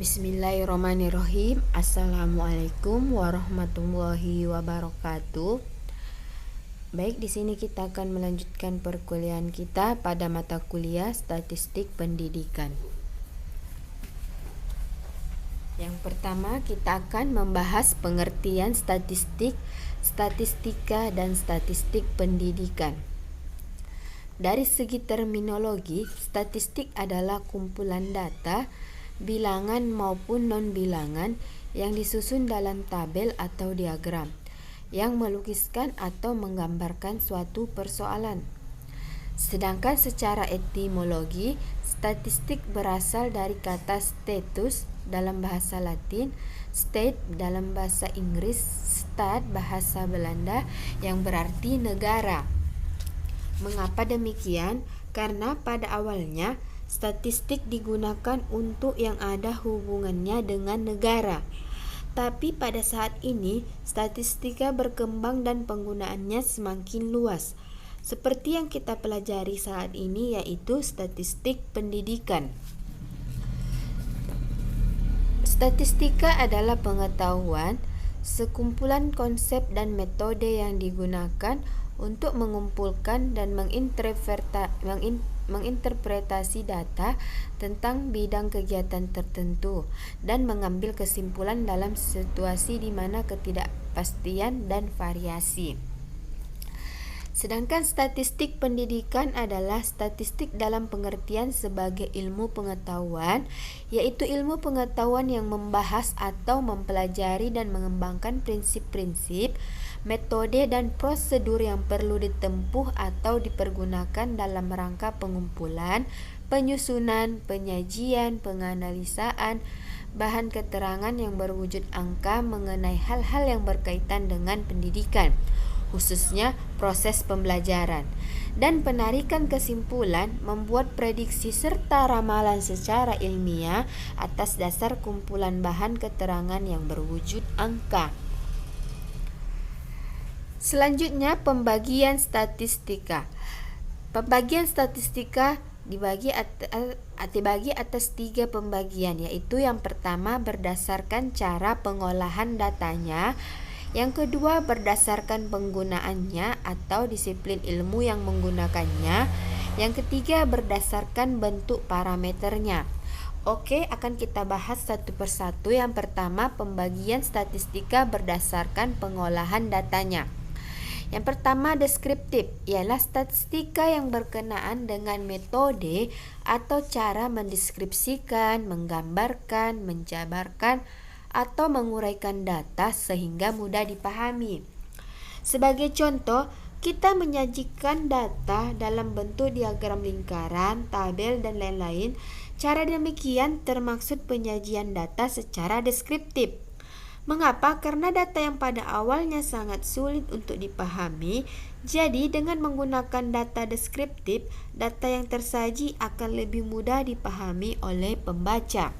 Bismillahirrahmanirrahim. Assalamualaikum warahmatullahi wabarakatuh. Baik, di sini kita akan melanjutkan perkuliahan kita pada mata kuliah Statistik Pendidikan. Yang pertama, kita akan membahas pengertian statistik, statistika, dan statistik pendidikan. Dari segi terminologi, statistik adalah kumpulan data bilangan maupun non-bilangan yang disusun dalam tabel atau diagram yang melukiskan atau menggambarkan suatu persoalan. Sedangkan secara etimologi, statistik berasal dari kata status dalam bahasa Latin, state dalam bahasa Inggris, stat bahasa Belanda yang berarti negara. Mengapa demikian? Karena pada awalnya statistik digunakan untuk yang ada hubungannya dengan negara. Tapi pada saat ini, statistika berkembang dan penggunaannya semakin luas. Seperti yang kita pelajari saat ini, yaitu statistik pendidikan. Statistika adalah pengetahuan, sekumpulan konsep dan metode yang digunakan untuk mengumpulkan dan menginterpretasi data tentang bidang kegiatan tertentu dan mengambil kesimpulan dalam situasi di mana ketidakpastian dan variasi. Sedangkan statistik pendidikan adalah statistik dalam pengertian sebagai ilmu pengetahuan, yaitu ilmu pengetahuan yang membahas atau mempelajari dan mengembangkan prinsip-prinsip, metode dan prosedur yang perlu ditempuh atau dipergunakan dalam rangka pengumpulan, penyusunan, penyajian, penganalisaan, bahan keterangan yang berwujud angka mengenai hal-hal yang berkaitan dengan pendidikan, khususnya proses pembelajaran, dan penarikan kesimpulan, membuat prediksi serta ramalan secara ilmiah atas dasar kumpulan bahan keterangan yang berwujud angka. Selanjutnya, pembagian statistika. Pembagian statistika dibagi atas 3 pembagian, yaitu yang pertama berdasarkan cara pengolahan datanya, yang kedua berdasarkan penggunaannya atau disiplin ilmu yang menggunakannya, yang ketiga berdasarkan bentuk parameternya. Oke, akan kita bahas satu persatu. Yang pertama, pembagian statistika berdasarkan pengolahan datanya. Yang pertama, deskriptif, ialah statistika yang berkenaan dengan metode atau cara mendeskripsikan, menggambarkan, menjabarkan, atau menguraikan data sehingga mudah dipahami. Sebagai contoh, kita menyajikan data dalam bentuk diagram lingkaran, tabel, dan lain-lain. Cara demikian termaksud penyajian data secara deskriptif. Mengapa? Karena data yang pada awalnya sangat sulit untuk dipahami, jadi dengan menggunakan data deskriptif, data yang tersaji akan lebih mudah dipahami oleh pembaca.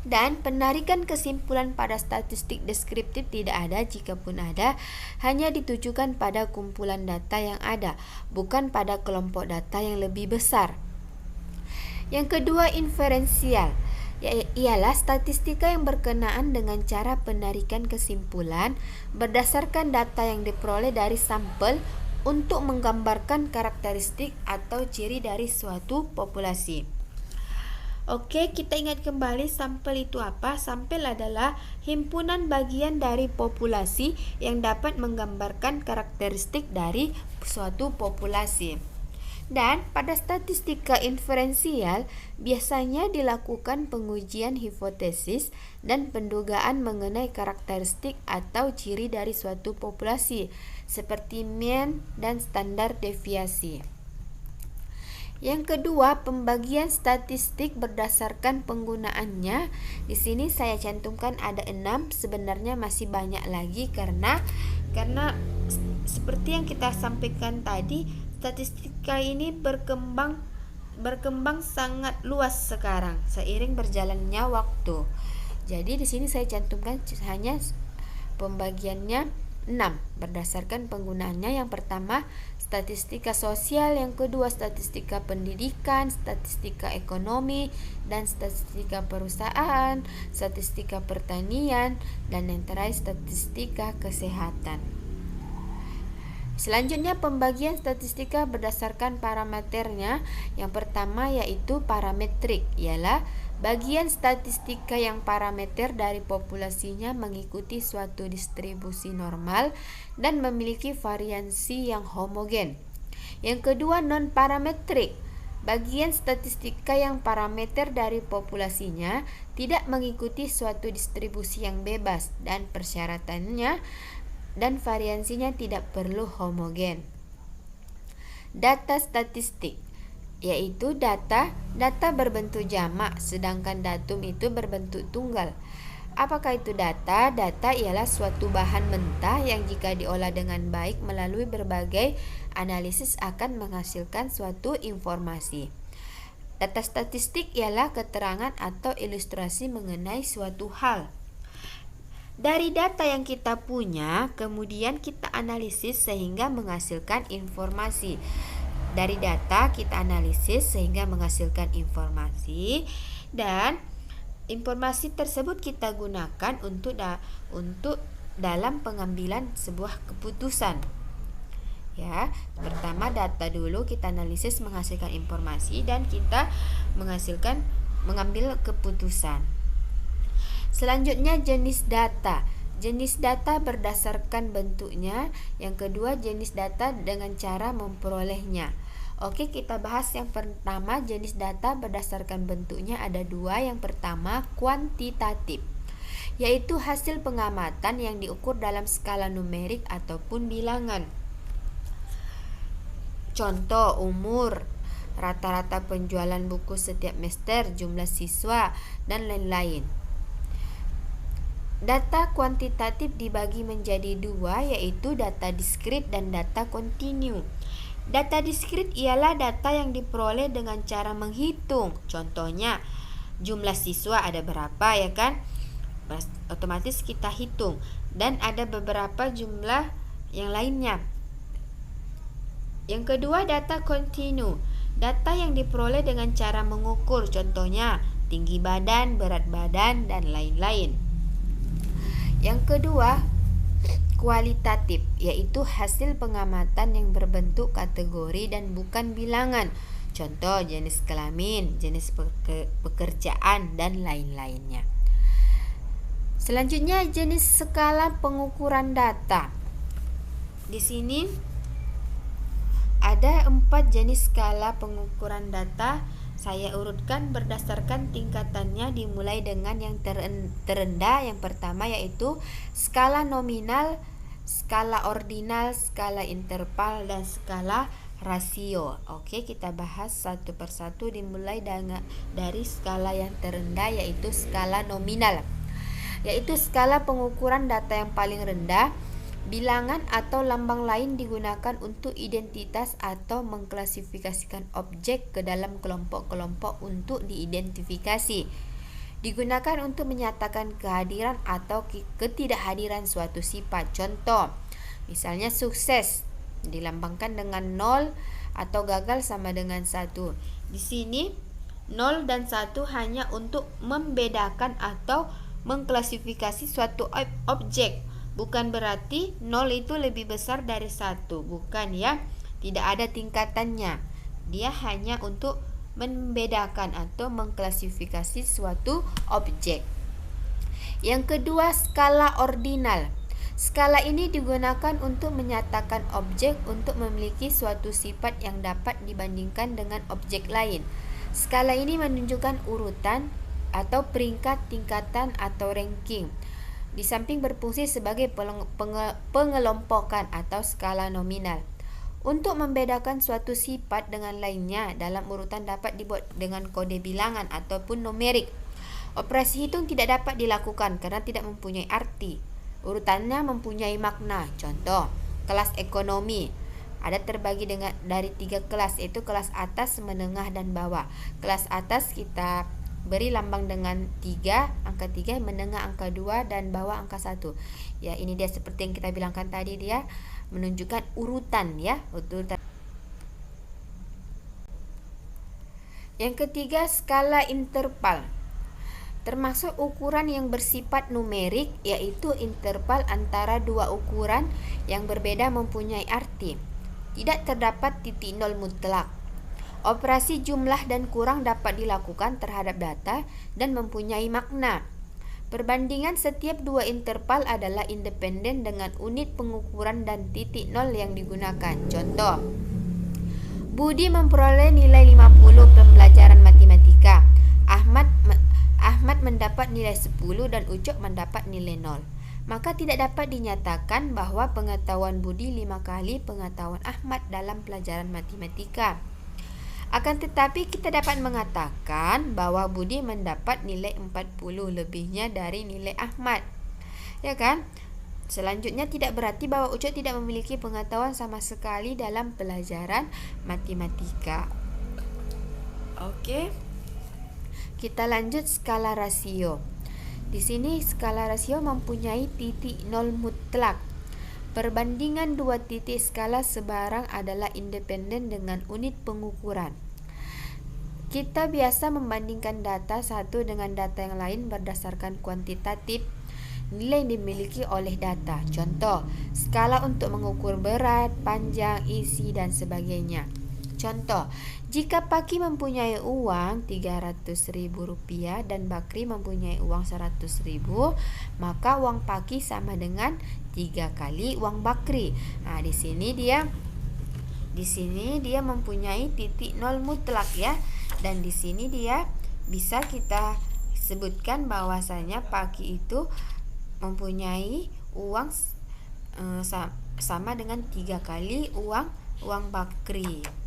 Dan penarikan kesimpulan pada statistik deskriptif tidak ada, jikapun ada, hanya ditujukan pada kumpulan data yang ada, bukan pada kelompok data yang lebih besar. Yang kedua, inferensial, ialah statistika yang berkenaan dengan cara penarikan kesimpulan berdasarkan data yang diperoleh dari sampel untuk menggambarkan karakteristik atau ciri dari suatu populasi. Oke, kita ingat kembali sampel itu apa? Sampel adalah himpunan bagian dari populasi yang dapat menggambarkan karakteristik dari suatu populasi. Dan pada statistika inferensial biasanya dilakukan pengujian hipotesis dan pendugaan mengenai karakteristik atau ciri dari suatu populasi seperti mean dan standar deviasi. Yang kedua, pembagian statistik berdasarkan penggunaannya. Di sini saya cantumkan ada 6, sebenarnya masih banyak lagi karena seperti yang kita sampaikan tadi, statistika ini berkembang sangat luas sekarang seiring berjalannya waktu. Jadi di sini saya cantumkan hanya pembagiannya 6 berdasarkan penggunaannya. Yang pertama statistika sosial, yang kedua statistika pendidikan, statistika ekonomi, dan statistika perusahaan, statistika pertanian, dan yang terakhir statistika kesehatan. Selanjutnya pembagian statistika berdasarkan parameternya. Yang pertama yaitu parametrik, ialah bagian statistika yang parameter dari populasinya mengikuti suatu distribusi normal dan memiliki variansi yang homogen. Yang kedua non-parametrik, bagian statistika yang parameter dari populasinya tidak mengikuti suatu distribusi yang bebas dan persyaratannya dan variansinya tidak perlu homogen. Data statistik yaitu data berbentuk jamak, sedangkan datum itu berbentuk tunggal. Apakah itu data? Data ialah suatu bahan mentah yang jika diolah dengan baik melalui berbagai analisis akan menghasilkan suatu informasi. Data statistik ialah keterangan atau ilustrasi mengenai suatu hal. Dari data yang kita punya, kemudian kita analisis sehingga menghasilkan informasi. Dari data kita analisis sehingga menghasilkan informasi, dan informasi tersebut kita gunakan untuk dalam pengambilan sebuah keputusan. Ya, pertama data dulu kita analisis menghasilkan informasi dan kita mengambil keputusan. Selanjutnya jenis data. Jenis data berdasarkan bentuknya. Yang kedua jenis data dengan cara memperolehnya. Oke, kita bahas yang pertama, jenis data berdasarkan bentuknya ada dua. Yang pertama kuantitatif, yaitu hasil pengamatan yang diukur dalam skala numerik ataupun bilangan. Contoh umur, rata-rata penjualan buku setiap semester, jumlah siswa, dan lain-lain. Data kuantitatif dibagi menjadi dua, yaitu data diskrit dan data kontinu. Data diskrit ialah data yang diperoleh dengan cara menghitung. Contohnya, jumlah siswa ada berapa, ya kan? Otomatis kita hitung. Dan ada beberapa jumlah yang lainnya. Yang kedua, data kontinu. Data yang diperoleh dengan cara mengukur. Contohnya, tinggi badan, berat badan, dan lain-lain. Yang kedua, kualitatif, yaitu hasil pengamatan yang berbentuk kategori dan bukan bilangan. Contoh jenis kelamin, jenis pekerjaan, dan lain-lainnya. Selanjutnya jenis skala pengukuran data. Di sini ada 4 jenis skala pengukuran data. Saya urutkan berdasarkan tingkatannya, dimulai dengan yang terendah. Yang pertama yaitu skala nominal, skala ordinal, skala interval, dan skala rasio. Oke, kita bahas satu persatu, dimulai dari skala yang terendah yaitu skala nominal, yaitu skala pengukuran data yang paling rendah. Bilangan atau lambang lain digunakan untuk identitas atau mengklasifikasikan objek ke dalam kelompok-kelompok untuk diidentifikasi. Digunakan untuk menyatakan kehadiran atau ketidakhadiran suatu sifat. Contoh, misalnya sukses dilambangkan dengan 0 atau gagal sama dengan 1. Di sini 0 dan 1 hanya untuk membedakan atau mengklasifikasi suatu objek. Bukan berarti 0 itu lebih besar dari 1, bukan ya. Tidak ada tingkatannya. Dia hanya untuk membedakan atau mengklasifikasi suatu objek. Yang kedua, skala ordinal. Skala ini digunakan untuk menyatakan objek untuk memiliki suatu sifat yang dapat dibandingkan dengan objek lain. Skala ini menunjukkan urutan atau peringkat, tingkatan, atau ranking. Di samping berfungsi sebagai pengelompokan atau skala nominal. Untuk membedakan suatu sifat dengan lainnya dalam urutan dapat dibuat dengan kode bilangan ataupun numerik. Operasi hitung tidak dapat dilakukan karena tidak mempunyai arti. Urutannya mempunyai makna. Contoh, kelas ekonomi ada terbagi dari 3 kelas, yaitu kelas atas, menengah, dan bawah. Kelas atas kita beri lambang dengan 3, angka 3, menengah angka 2, dan bawah angka 1. Ya, ini dia seperti yang kita bilangkan tadi, dia menunjukkan urutan ya, urutan. Yang ketiga, skala interval. Termasuk ukuran yang bersifat numerik, yaitu interval antara dua ukuran yang berbeda mempunyai arti. Tidak terdapat titik nol mutlak. Operasi jumlah dan kurang dapat dilakukan terhadap data dan mempunyai makna. Perbandingan setiap dua interval adalah independen dengan unit pengukuran dan titik nol yang digunakan. Contoh, Budi memperoleh nilai 50 pembelajaran matematika. Ahmad mendapat nilai 10 dan Ucok mendapat nilai 0. Maka tidak dapat dinyatakan bahwa pengetahuan Budi 5 kali pengetahuan Ahmad dalam pelajaran matematika. Akan tetapi kita dapat mengatakan bahwa Budi mendapat nilai 40 lebihnya dari nilai Ahmad. Ya kan? Selanjutnya, tidak berarti bahwa Ucok tidak memiliki pengetahuan sama sekali dalam pelajaran matematika. Oke. Kita lanjut skala rasio. Di sini skala rasio mempunyai titik nol mutlak. Perbandingan dua titik skala sebarang adalah independen dengan unit pengukuran. Kita biasa membandingkan data satu dengan data yang lain berdasarkan kuantitatif nilai yang dimiliki oleh data. Contoh, skala untuk mengukur berat, panjang, isi, dan sebagainya. Contoh, jika Paki mempunyai uang Rp300.000 dan Bakri mempunyai uang Rp100.000, maka uang Paki sama dengan 3 kali uang Bakri. Nah, di sini dia mempunyai titik nol mutlak ya. Dan di sini dia bisa kita sebutkan bahwasanya Paki itu mempunyai uang sama dengan 3 kali uang Bakri.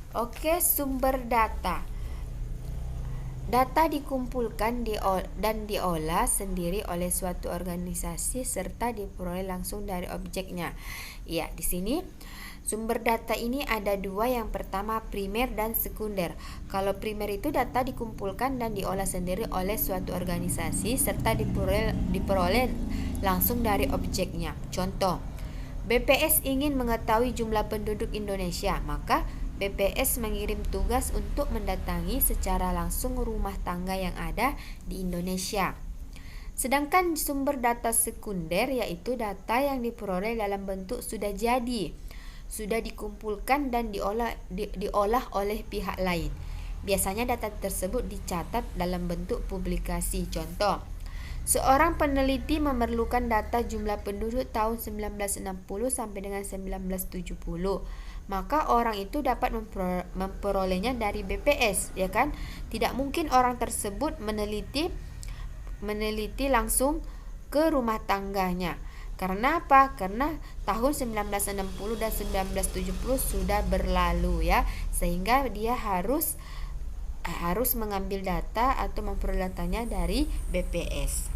Oke, sumber data. Data dikumpulkan dan diolah sendiri oleh suatu organisasi serta diperoleh langsung dari objeknya. Ya, di sini sumber data ini ada dua, yang pertama primer dan sekunder. Kalau primer itu data dikumpulkan dan diolah sendiri oleh suatu organisasi serta diperoleh langsung dari objeknya. Contoh, BPS ingin mengetahui jumlah penduduk Indonesia, maka BPS mengirim tugas untuk mendatangi secara langsung rumah tangga yang ada di Indonesia. Sedangkan sumber data sekunder yaitu data yang diperoleh dalam bentuk sudah jadi, sudah dikumpulkan dan diolah oleh pihak lain. Biasanya data tersebut dicatat dalam bentuk publikasi. Contoh, seorang peneliti memerlukan data jumlah penduduk tahun 1960 sampai dengan 1970. Maka orang itu dapat memperolehnya dari BPS, ya kan? Tidak mungkin orang tersebut meneliti langsung ke rumah tangganya. Karena apa? Karena tahun 1960 dan 1970 sudah berlalu ya, sehingga dia harus mengambil data atau memperoleh datanya dari BPS.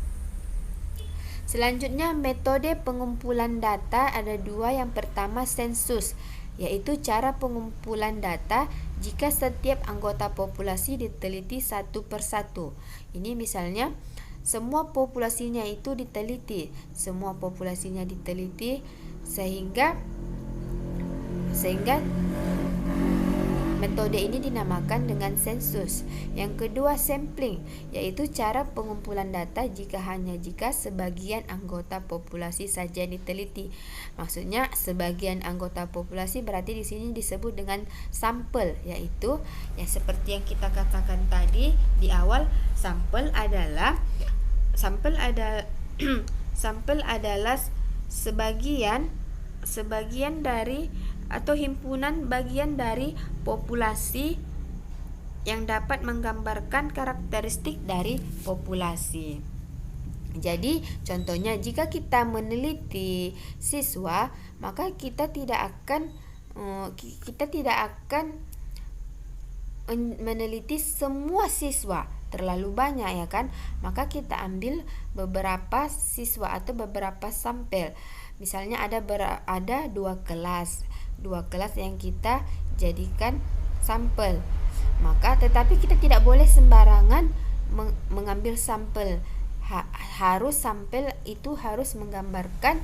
Selanjutnya, metode pengumpulan data ada dua. Yang pertama, sensus, yaitu cara pengumpulan data jika setiap anggota populasi diteliti satu persatu. Ini misalnya semua populasinya sehingga metode ini dinamakan dengan sensus. Yang kedua, sampling, yaitu cara pengumpulan data jika sebagian anggota populasi saja diteliti. Maksudnya sebagian anggota populasi berarti di sini disebut dengan sampel, yaitu yang seperti yang kita katakan tadi di awal, sampel adalah sebagian dari atau himpunan bagian dari populasi yang dapat menggambarkan karakteristik dari populasi. Jadi contohnya, jika kita meneliti siswa, maka kita tidak akan meneliti semua siswa, terlalu banyak ya kan. Maka kita ambil beberapa siswa atau beberapa sampel. Misalnya ada dua kelas yang kita jadikan sampel. Maka tetapi kita tidak boleh sembarangan mengambil sampel. Harus sampel itu harus menggambarkan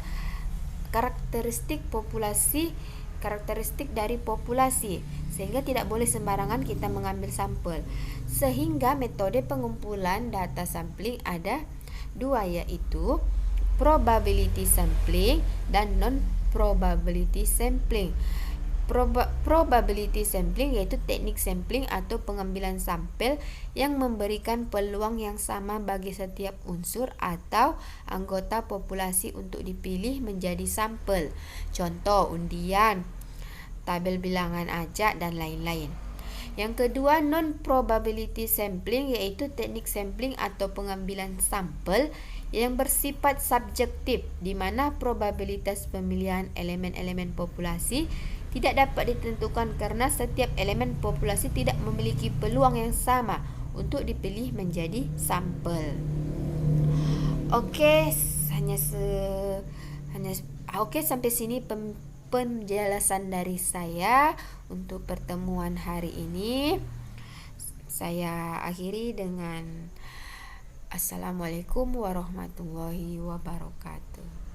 karakteristik dari populasi, sehingga tidak boleh sembarangan kita mengambil sampel. Sehingga metode pengumpulan data sampling ada dua, yaitu probability sampling dan non probability sampling. Probability sampling yaitu teknik sampling atau pengambilan sampel yang memberikan peluang yang sama bagi setiap unsur atau anggota populasi untuk dipilih menjadi sampel. Contoh undian, tabel bilangan acak, dan lain-lain. Yang kedua, non-probability sampling yaitu teknik sampling atau pengambilan sampel yang bersifat subjektif, di mana probabilitas pemilihan elemen-elemen populasi tidak dapat ditentukan karena setiap elemen populasi tidak memiliki peluang yang sama untuk dipilih menjadi sampel. Oke, sampai sini penjelasan dari saya untuk pertemuan hari ini. Saya akhiri dengan Assalamualaikum warahmatullahi wabarakatuh.